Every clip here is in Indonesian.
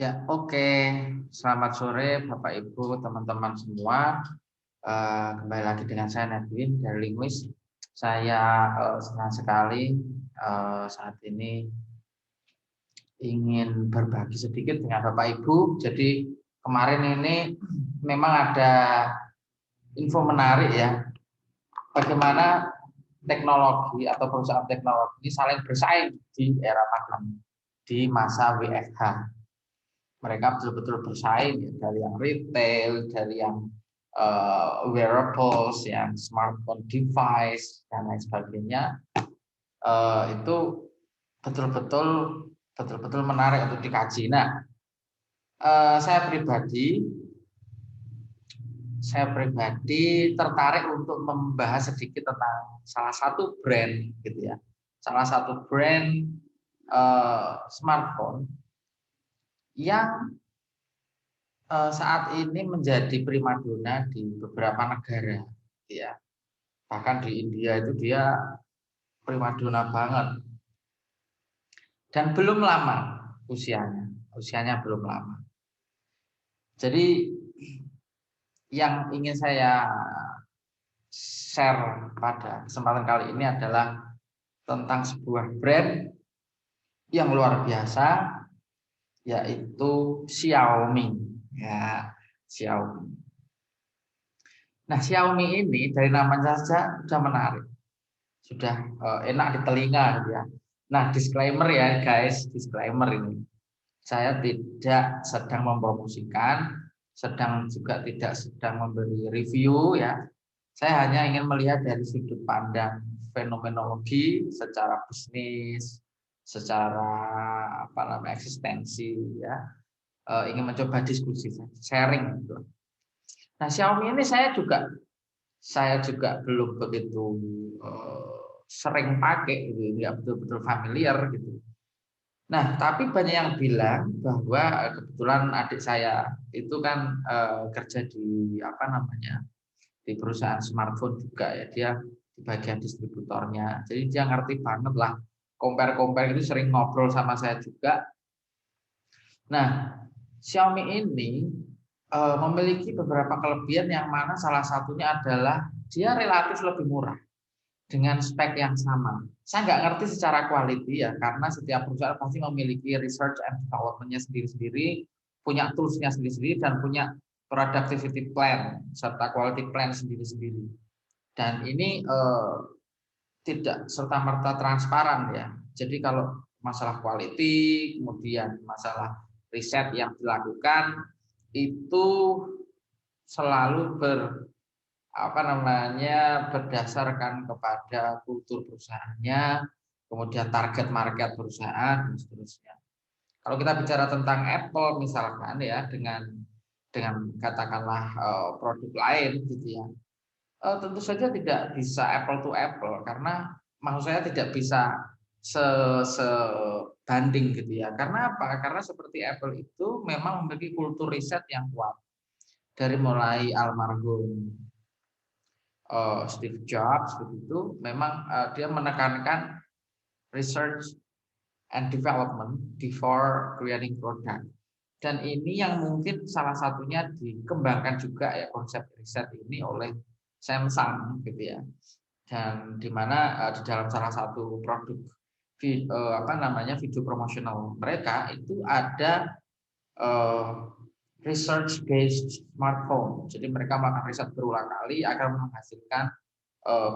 Ya, oke. Selamat sore Bapak Ibu, teman-teman semua. Kembali lagi dengan saya Nedwin dari Linguis. Saya senang sekali saat ini ingin berbagi sedikit dengan Bapak Ibu. Jadi kemarin ini memang ada info menarik ya. Bagaimana teknologi atau perusahaan teknologi ini saling bersaing di era pandemi, di masa WFH. Mereka betul-betul bersaing ya, dari yang retail, dari yang wearables, yang smartphone device dan lain sebagainya. Itu betul-betul menarik untuk dikaji. Nah, saya pribadi tertarik untuk membahas sedikit tentang salah satu brand gitu ya. Salah satu brand smartphone yang saat ini menjadi primadona di beberapa negara, ya. Bahkan di India itu dia primadona banget. Dan belum lama usianya belum lama. Jadi yang ingin saya share pada kesempatan kali ini adalah tentang sebuah brand yang luar biasa, yaitu Xiaomi. Ya, Xiaomi. Nah, Xiaomi ini dari namanya saja sudah menarik, sudah enak di telinga gitu ya. Nah, disclaimer ya guys, disclaimer ini. Saya tidak sedang mempromosikan, juga tidak sedang memberi review ya. Saya hanya ingin melihat dari sudut pandang fenomenologi secara bisnis, secara eksistensi ya. Ingin mencoba diskusi, sharing gitu. Nah, Xiaomi ini saya juga belum begitu sering pakai gitu, nggak betul-betul familiar gitu. Nah, tapi banyak yang bilang bahwa kebetulan adik saya itu kan kerja di di perusahaan smartphone juga ya, dia di bagian distributornya. Jadi dia ngerti banget lah, compare itu sering ngobrol sama saya juga. Nah, Xiaomi ini memiliki beberapa kelebihan yang mana salah satunya adalah dia relatif lebih murah dengan spek yang sama. Saya nggak ngerti secara quality ya, karena setiap perusahaan pasti memiliki research and development-nya sendiri-sendiri, punya tools-nya sendiri-sendiri, dan punya productivity plan serta quality plan sendiri-sendiri. Dan ini tidak serta-merta transparan ya. Jadi kalau masalah quality, kemudian masalah riset yang dilakukan itu selalu berdasarkan kepada kultur perusahaannya, kemudian target market perusahaan dan seterusnya. Kalau kita bicara tentang Apple misalkan ya, dengan katakanlah produk lain gitu ya, tentu saja tidak bisa apple to apple, karena maksud saya tidak bisa sebanding gitu ya. Karena apa? Karena seperti Apple itu memang memiliki kultur riset yang kuat. Dari mulai almarhum Steve Jobs begitu, memang dia menekankan research and development before creating product. Dan ini yang mungkin salah satunya dikembangkan juga ya, konsep riset ini oleh Samsung gitu ya. Dan di mana di dalam salah satu produk video promosional mereka itu ada research based smartphone. Jadi mereka melakukan riset berulang kali agar menghasilkan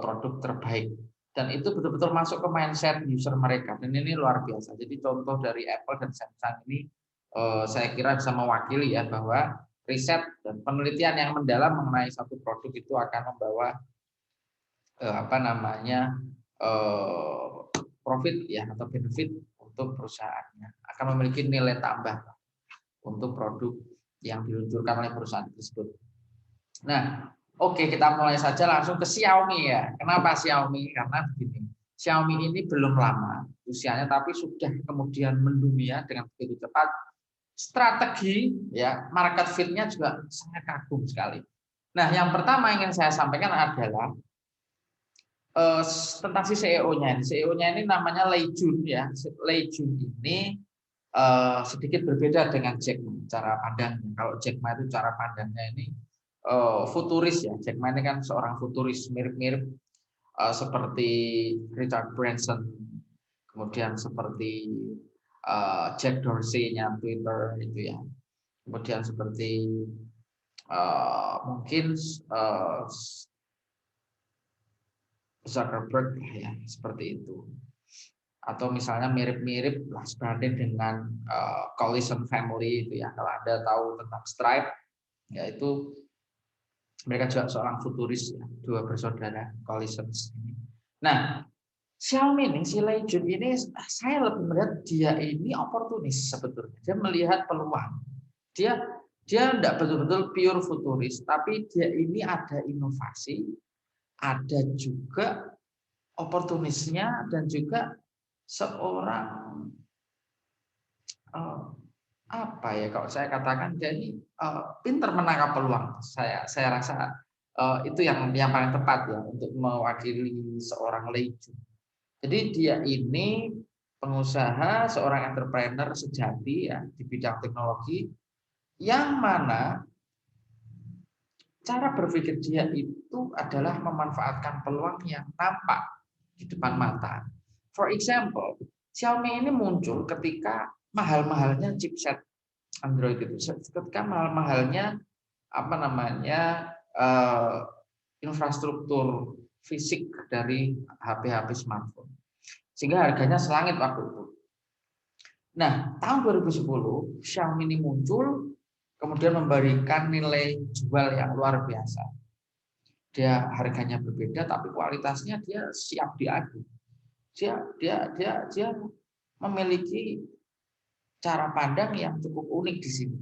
produk terbaik. Dan itu betul-betul masuk ke mindset user mereka. Dan ini luar biasa. Jadi contoh dari Apple dan Samsung ini saya kira bisa mewakili ya, bahwa riset dan penelitian yang mendalam mengenai satu produk itu akan membawa profit ya, atau benefit untuk perusahaannya, akan memiliki nilai tambah untuk produk yang diluncurkan oleh perusahaan tersebut. Nah, oke, kita mulai saja langsung ke Xiaomi ya. Kenapa Xiaomi? Karena begini, Xiaomi ini belum lama usianya, tapi sudah kemudian mendunia dengan begitu cepat. Strategi ya, market fit-nya juga sangat kagum sekali. Nah, yang pertama ingin saya sampaikan adalah tentang si CEO-nya. CEO-nya ini namanya Lei Jun ya. Lei Jun ini sedikit berbeda dengan Jack Ma cara pandangnya. Kalau Jack Ma itu cara pandangnya ini futuris ya. Jack Ma ini kan seorang futuris mirip-mirip seperti Richard Branson, kemudian seperti Jack Dorsey-nya Twitter itu ya. Kemudian seperti mungkin Zuckerberg ya, seperti itu. Atau misalnya mirip-mirip lah sebanding dengan Collison Family itu ya. Kalau Anda tahu tentang Stripe, yaitu mereka juga seorang futuris ya, dua bersaudara Collison ini. Nah, Xiaomi ini, si Lei Jun ini saya lebih melihat dia ini oportunis sebetulnya. Dia melihat peluang. Dia tidak betul-betul pure futuris, tapi dia ini ada inovasi, ada juga oportunisnya dan juga seorang apa ya kalau saya katakan dia ini pintar menangkap peluang. Saya rasa itu yang paling tepat ya untuk mewakili seorang Lei Jun. Jadi dia ini pengusaha, seorang entrepreneur sejati ya di bidang teknologi yang mana cara berpikir dia itu adalah memanfaatkan peluang yang nampak di depan mata. For example, Xiaomi ini muncul ketika mahal-mahalnya chipset Android itu, ketika mahal-mahalnya infrastruktur fisik dari HP-HP smartphone, sehingga harganya selangit waktu itu. Nah, tahun 2010 Xiaomi ini muncul, kemudian memberikan nilai jual yang luar biasa. Dia harganya berbeda, tapi kualitasnya dia siap diadu. Dia memiliki cara pandang yang cukup unik di sini.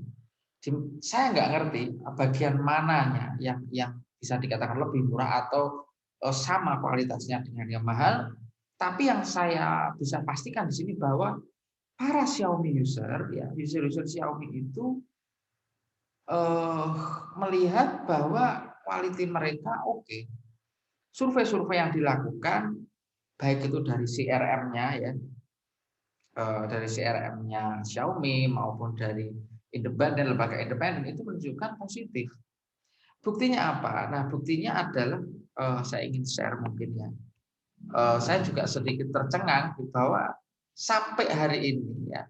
Saya nggak ngerti bagian mananya yang bisa dikatakan lebih murah atau sama kualitasnya dengan yang mahal. Tapi yang saya bisa pastikan di sini bahwa para Xiaomi user, ya user Xiaomi itu melihat bahwa quality mereka oke. Survei-survei yang dilakukan, baik itu dari CRM-nya ya, dari CRM-nya Xiaomi maupun dari lembaga independen itu menunjukkan positif. Buktinya apa? Nah, buktinya adalah saya ingin share mungkin ya. Saya juga sedikit tercengang bahwa sampai hari ini ya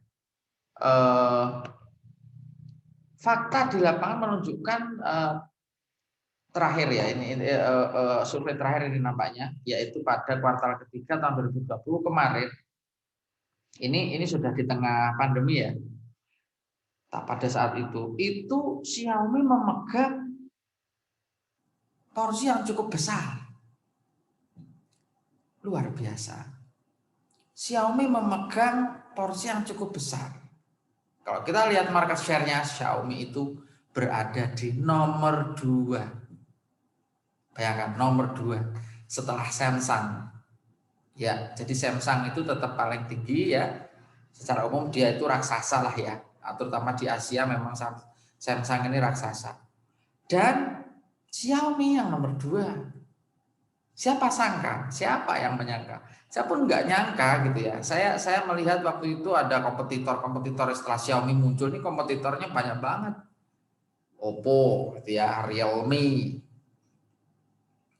fakta di lapangan menunjukkan terakhir ya ini survei terakhir ini nampaknya yaitu pada kuartal ketiga tahun 2020 kemarin. Ini sudah di tengah pandemi ya. Pada saat itu Xiaomi memegang porsi yang cukup besar. Luar biasa. Xiaomi memegang porsi yang cukup besar. Kalau kita lihat market share-nya Xiaomi itu berada di nomor 2. Bayangkan nomor 2 setelah Samsung. Ya, jadi Samsung itu tetap paling tinggi ya. Secara umum dia itu raksasa lah ya. Terutama di Asia memang Samsung ini raksasa. Dan Xiaomi yang nomor 2. Siapa sangka? Siapa yang menyangka? Saya pun nggak nyangka gitu ya. Saya melihat waktu itu ada kompetitor setelah Xiaomi muncul ini kompetitornya banyak banget. Oppo, gitu ya, Realme,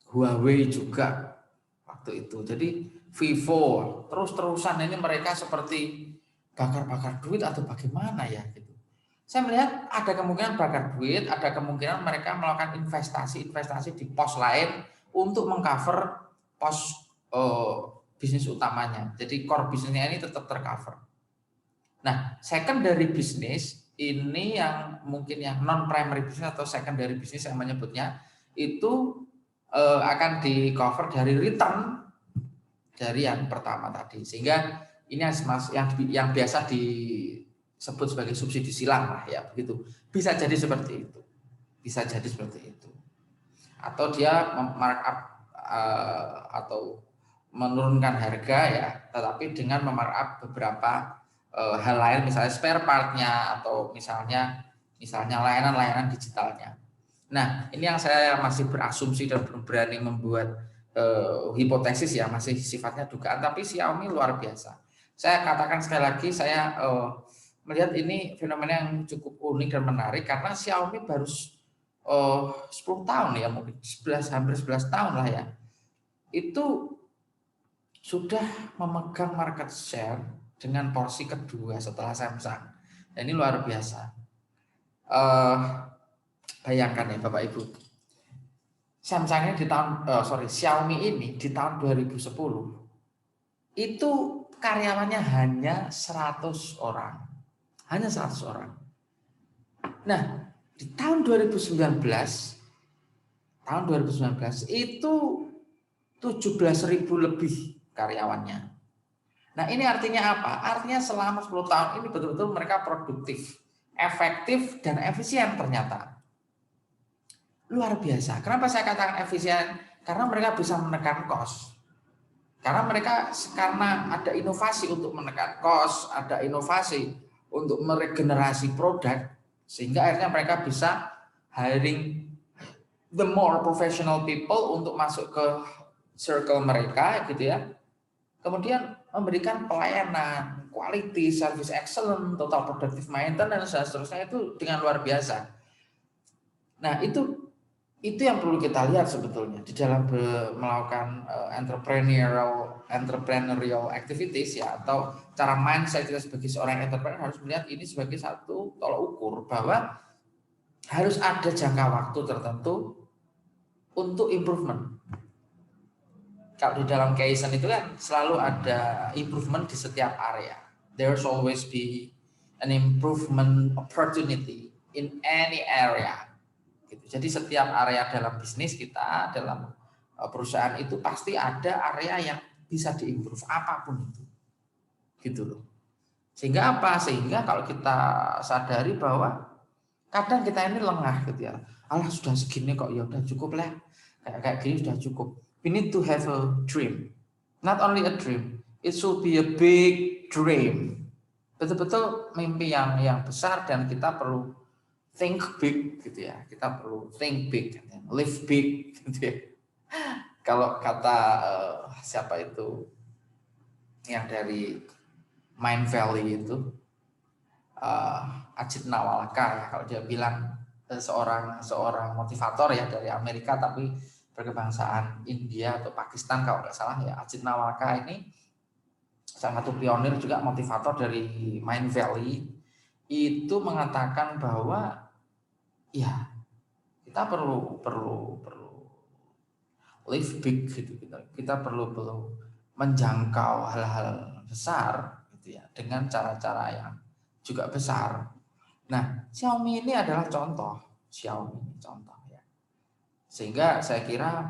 Huawei juga waktu itu. Jadi Vivo terus-terusan ini mereka seperti bakar-bakar duit atau bagaimana ya gitu. Saya melihat ada kemungkinan bakar duit, ada kemungkinan mereka melakukan investasi di pos lain untuk mengcover pos bisnis utamanya. Jadi core bisnisnya ini tetap tercover. Nah, secondary bisnis ini yang mungkin yang non primary bisnis atau secondary bisnis yang menyebutnya itu akan di cover dari return dari yang pertama tadi, sehingga ini yang biasa disebut sebagai subsidi silang lah ya begitu. Bisa jadi seperti itu, atau dia markup atau menurunkan harga ya, tetapi dengan memarkup beberapa hal lain, misalnya spare partnya atau misalnya layanan digitalnya. Nah, ini yang saya masih berasumsi dan belum berani membuat hipotesis ya, masih sifatnya dugaan, tapi Xiaomi luar biasa. Saya katakan sekali lagi, saya melihat ini fenomena yang cukup unik dan menarik karena Xiaomi baru 10 tahun ya, mungkin 11, hampir 11 tahun lah ya, itu sudah memegang market share dengan porsi kedua setelah Samsung. Dan ini luar biasa. Bayangkan ya Bapak Ibu, Samsung ini Xiaomi ini di tahun 2010 itu karyawannya hanya 100 orang. Hanya 100 orang. Nah, di tahun 2019 itu 17.000 lebih karyawannya. Nah, ini artinya apa? Artinya selama 10 tahun ini betul-betul mereka produktif, efektif, dan efisien ternyata. Luar biasa. Kenapa saya katakan efisien? Karena mereka bisa menekan cost. Karena ada inovasi untuk menekan cost, ada inovasi untuk meregenerasi produk, sehingga akhirnya mereka bisa hiring the more professional people untuk masuk ke circle mereka gitu ya. Kemudian memberikan pelayanan, quality, service excellent, total productive maintenance dan seterusnya itu dengan luar biasa. Nah, itu yang perlu kita lihat sebetulnya di dalam melakukan entrepreneurial activities ya, atau cara mindset kita sebagai seorang entrepreneur harus melihat ini sebagai satu tolak ukur bahwa harus ada jangka waktu tertentu untuk improvement. Kalau di dalam Kaizen itu kan selalu ada improvement di setiap area. There's always be an improvement opportunity in any area. Jadi setiap area dalam bisnis kita, dalam perusahaan itu pasti ada area yang bisa diimprove apapun itu. Gitu loh. Sehingga apa? Sehingga kalau kita sadari bahwa kadang kita ini lengah gitu ya. Alah sudah segini kok, ya udah cukup lah. Kayak gini sudah cukup. We need to have a dream. Not only a dream, it should be a big dream. Betul-betul mimpi yang besar, dan kita perlu think big gitu ya. Kita perlu think big, live big gitu ya. Kalau kata siapa itu yang dari Mind Valley itu, Ajit Nawalka ya, kalau dia bilang seorang motivator ya dari Amerika tapi berkebangsaan India atau Pakistan kalau nggak salah ya. Ajit Nawalka ini salah satu pionir juga motivator dari Mind Valley, itu mengatakan bahwa ya kita perlu live big gitu, kita perlu menjangkau hal-hal besar gitu ya dengan cara-cara yang juga besar. Nah, Xiaomi ini adalah contoh ya. Sehingga saya kira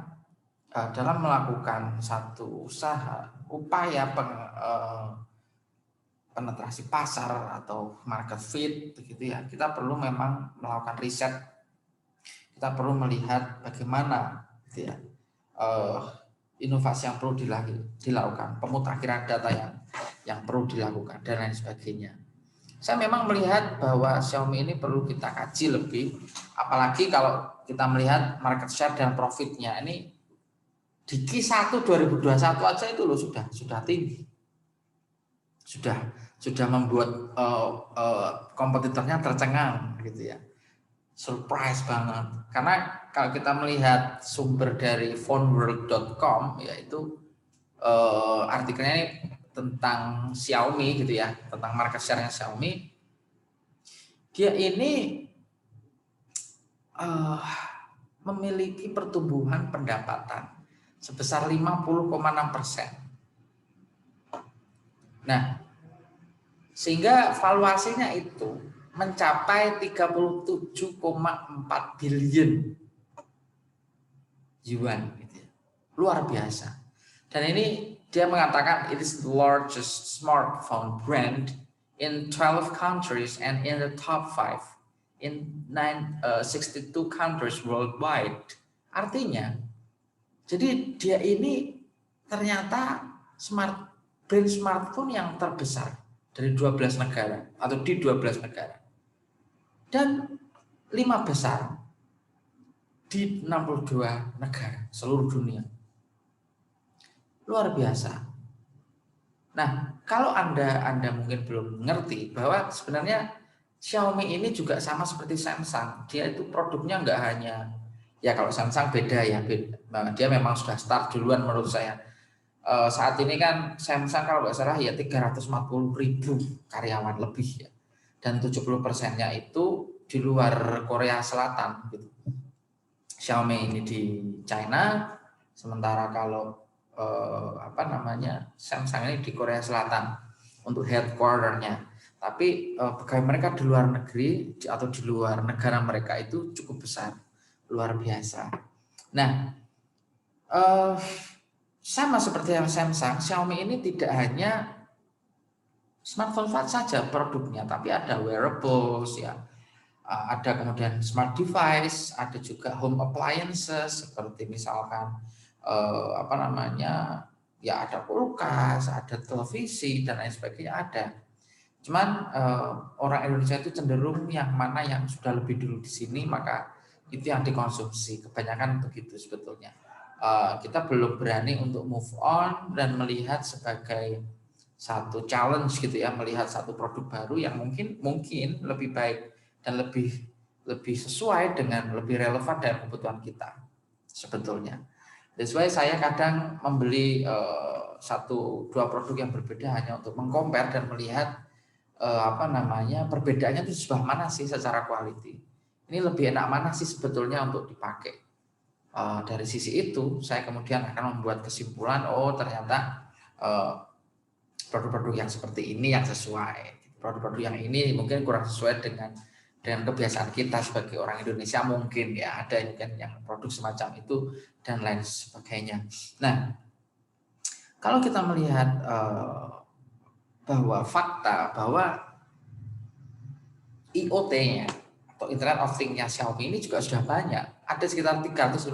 dalam melakukan satu upaya penetrasi pasar atau market fit begitu ya, kita perlu memang melakukan riset. Kita perlu melihat bagaimana gitu ya, inovasi yang perlu dilakukan, pemutakhiran data yang perlu dilakukan dan lain sebagainya. Saya memang melihat bahwa Xiaomi ini perlu kita kaji lebih, apalagi kalau kita melihat market share dan profitnya ini di Q1 2021 aja itu loh sudah tinggi, sudah membuat kompetitornya tercengang gitu ya, surprise banget. Karena kalau kita melihat sumber dari phoneworld.com yaitu artikelnya ini tentang Xiaomi gitu ya, tentang market share-nya Xiaomi. Dia ini memiliki pertumbuhan pendapatan sebesar 50,6%. Nah, sehingga valuasinya itu mencapai 37,4 billion yuan gitu ya. Luar biasa. Dan ini dia mengatakan it is the largest smartphone brand in 12 countries and in the top 5 in 62 countries worldwide. Artinya, jadi dia ini ternyata brand smartphone yang terbesar dari 12 negara atau di 12 negara. Dan 5 besar di 62 negara seluruh dunia. Luar biasa. Nah, kalau Anda mungkin belum ngerti bahwa sebenarnya Xiaomi ini juga sama seperti Samsung. Dia itu produknya nggak hanya, ya kalau Samsung beda ya, dia memang sudah start duluan menurut saya. Saat ini kan Samsung kalau nggak salah ya 340.000 karyawan lebih ya. Dan 70%-nya itu di luar Korea Selatan gitu. Xiaomi ini di China, sementara kalau Samsung ini di Korea Selatan untuk headquarter-nya. Tapi pegawai mereka di luar negeri atau di luar negara mereka itu cukup besar, luar biasa. Nah, sama seperti yang Samsung, Xiaomi ini tidak hanya smartphone saja produknya, tapi ada wearables ya, ada kemudian smart device, ada juga home appliances seperti misalkan ya ada kulkas, ada televisi dan lain sebagainya ada. Cuman orang Indonesia itu cenderung yang mana yang sudah lebih dulu di sini maka itu yang dikonsumsi, kebanyakan begitu sebetulnya. Kita belum berani untuk move on dan melihat sebagai satu challenge gitu ya, melihat satu produk baru yang mungkin lebih baik dan lebih sesuai dengan lebih relevan dengan kebutuhan kita sebetulnya. That's why saya kadang membeli satu dua produk yang berbeda hanya untuk mengcompare dan melihat perbedaannya itu sebelah mana sih secara quality. Ini lebih enak mana sih sebetulnya untuk dipakai. Dari sisi itu saya kemudian akan membuat kesimpulan, oh ternyata produk-produk yang seperti ini yang sesuai. Produk-produk yang ini mungkin kurang sesuai dengan kebiasaan kita sebagai orang Indonesia, mungkin ya ada mungkin yang produk semacam itu dan lain sebagainya. Nah, kalau kita melihat bahwa fakta bahwa IoT-nya atau Internet of Things-nya Xiaomi ini juga sudah banyak. Ada sekitar 351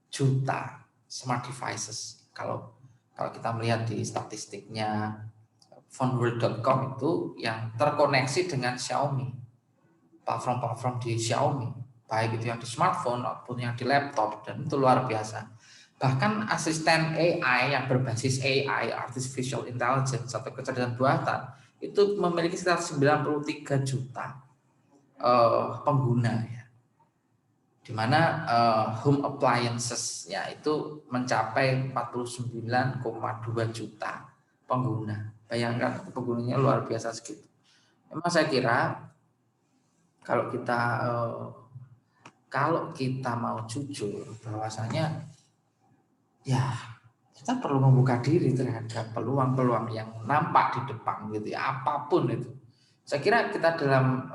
juta smart devices. Kalau kita melihat di statistiknya phoneworld.com itu yang terkoneksi dengan Xiaomi. Platform-platform di Xiaomi, baik itu yang di smartphone maupun yang di laptop, dan itu luar biasa. Bahkan asisten AI yang berbasis AI, Artificial Intelligence atau kecerdasan buatan, itu memiliki sekitar 93 juta pengguna ya. Di mana home appliances-nya itu mencapai 49,2 juta pengguna. Bayangkan penggunanya luar biasa segitu. Memang saya kira kalau kita mau jujur bahwasanya ya kita perlu membuka diri terhadap peluang-peluang yang nampak di depan gitu ya, apapun itu. Saya kira kita dalam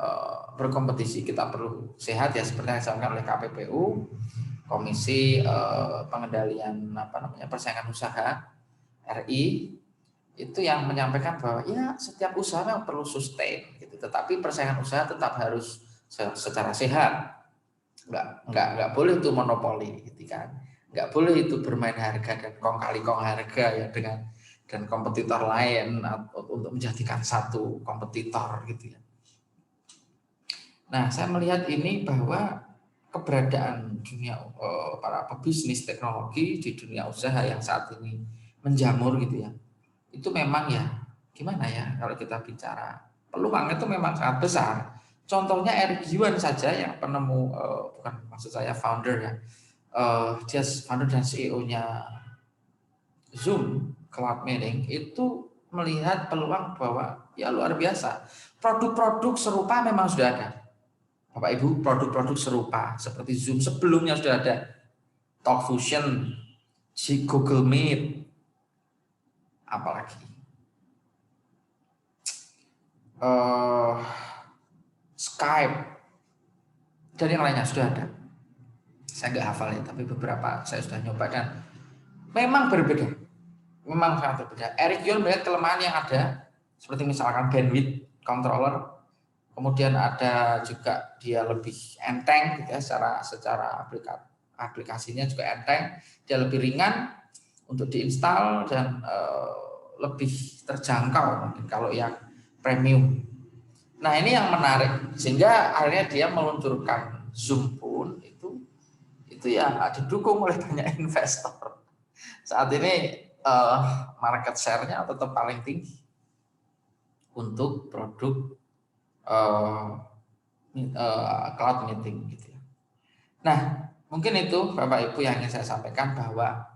berkompetisi kita perlu sehat ya, seperti yang disampaikan oleh KPPU, Komisi Pengendalian Persaingan Usaha RI, itu yang menyampaikan bahwa ya setiap usaha memang perlu sustain gitu, tetapi persaingan usaha tetap harus secara sehat. Nggak boleh itu monopoli gitu kan. Nggak boleh itu bermain harga dan kong kali kong harga ya dengan kompetitor lain untuk menjadikan satu kompetitor gitu ya. Nah, saya melihat ini bahwa keberadaan dunia para pebisnis teknologi di dunia usaha yang saat ini menjamur gitu ya. Itu memang ya gimana ya kalau kita bicara peluang itu memang sangat besar. Contohnya Eric Yuan saja yang penemu bukan maksud saya founder ya. Dia founder dan CEO-nya Zoom Cloud Meeting itu melihat peluang bahwa ya luar biasa. Produk-produk serupa memang sudah ada. Bapak Ibu, produk-produk serupa seperti Zoom sebelumnya sudah ada. TalkFusion, Google Meet, apalagi Skype dan yang lainnya sudah ada. Saya nggak hafal ya, tapi beberapa saya sudah nyoba dan memang berbeda, memang sangat berbeda. Eric Yuan melihat kelemahan yang ada, seperti misalkan bandwidth controller, kemudian ada juga dia lebih enteng, gitu ya, secara aplikasinya juga enteng, dia lebih ringan untuk diinstal dan lebih terjangkau mungkin kalau yang premium. Nah ini yang menarik sehingga akhirnya dia meluncurkan Zoom pun itu ya didukung oleh banyak investor. Saat ini market share-nya tetap paling tinggi untuk produk cloud meeting gitu ya. Nah, mungkin itu Bapak Ibu yang ingin saya sampaikan, bahwa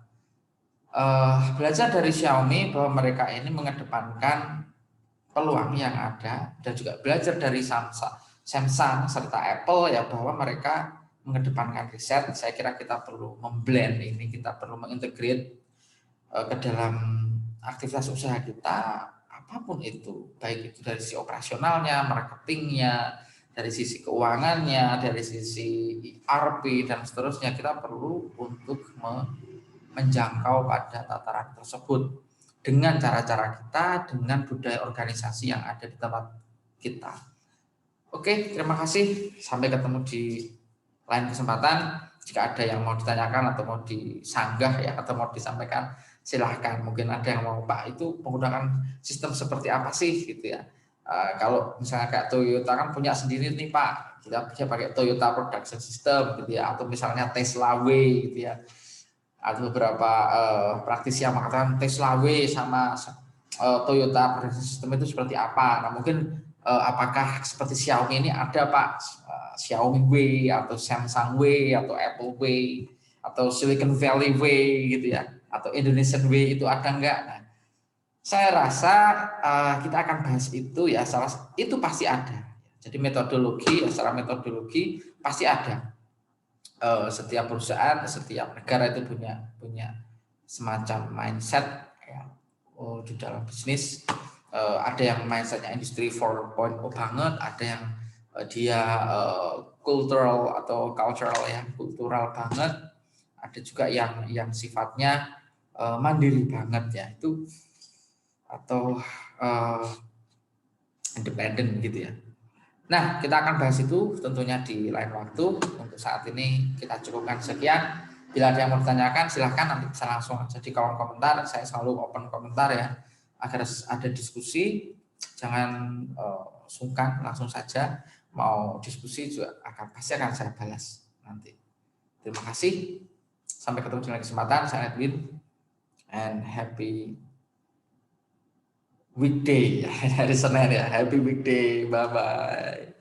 belajar dari Xiaomi bahwa mereka ini mengedepankan peluang yang ada, dan juga belajar dari Samsung serta Apple ya, bahwa mereka mengedepankan riset. Saya kira kita perlu memblend ini, kita perlu mengintegrate ke dalam aktivitas usaha kita apapun itu, baik itu dari sisi operasionalnya, marketingnya, dari sisi keuangannya, dari sisi ERP dan seterusnya. Kita perlu untuk menjangkau pada tataran tersebut dengan cara-cara kita, dengan budaya organisasi yang ada di tempat kita. Oke, terima kasih. Sampai ketemu di lain kesempatan. Jika ada yang mau ditanyakan atau mau disanggah ya, atau mau disampaikan, silahkan. Mungkin ada yang mau, Pak, itu menggunakan sistem seperti apa sih gitu ya. Kalau misalnya kayak Toyota kan punya sendiri nih, Pak, kita bisa pakai Toyota Production System gitu ya, atau misalnya Tesla Way gitu ya. Atau beberapa praktisi yang mengatakan Tesla Way sama Toyota Production System itu seperti apa. Nah, mungkin apakah seperti Xiaomi ini ada, Pak, Xiaomi Way atau Samsung Way atau Apple Way atau Silicon Valley Way gitu ya, atau Indonesian Way, itu ada enggak? Nah, saya rasa kita akan bahas itu ya, itu pasti ada. Jadi metodologi, secara metodologi pasti ada. Setiap perusahaan, setiap negara itu punya semacam mindset ya, di dalam bisnis. Ada yang mindsetnya industri 4.0 banget, ada yang dia cultural ya, kultural banget, ada juga yang sifatnya mandiri banget ya, itu atau independen gitu ya. Nah, kita akan bahas itu tentunya di lain waktu. Untuk saat ini kita cukupkan sekian. Bila ada yang mau ditanyakan, silahkan nanti bisa langsung aja di kolom komentar. Saya selalu open komentar ya, agar ada diskusi. Jangan sungkan, langsung saja. Mau diskusi juga pasti akan saya balas nanti. Terima kasih. Sampai ketemu di lain kesempatan. Saya Edwin, and happy weekday. Hari Senin ya, happy weekday. Bye bye.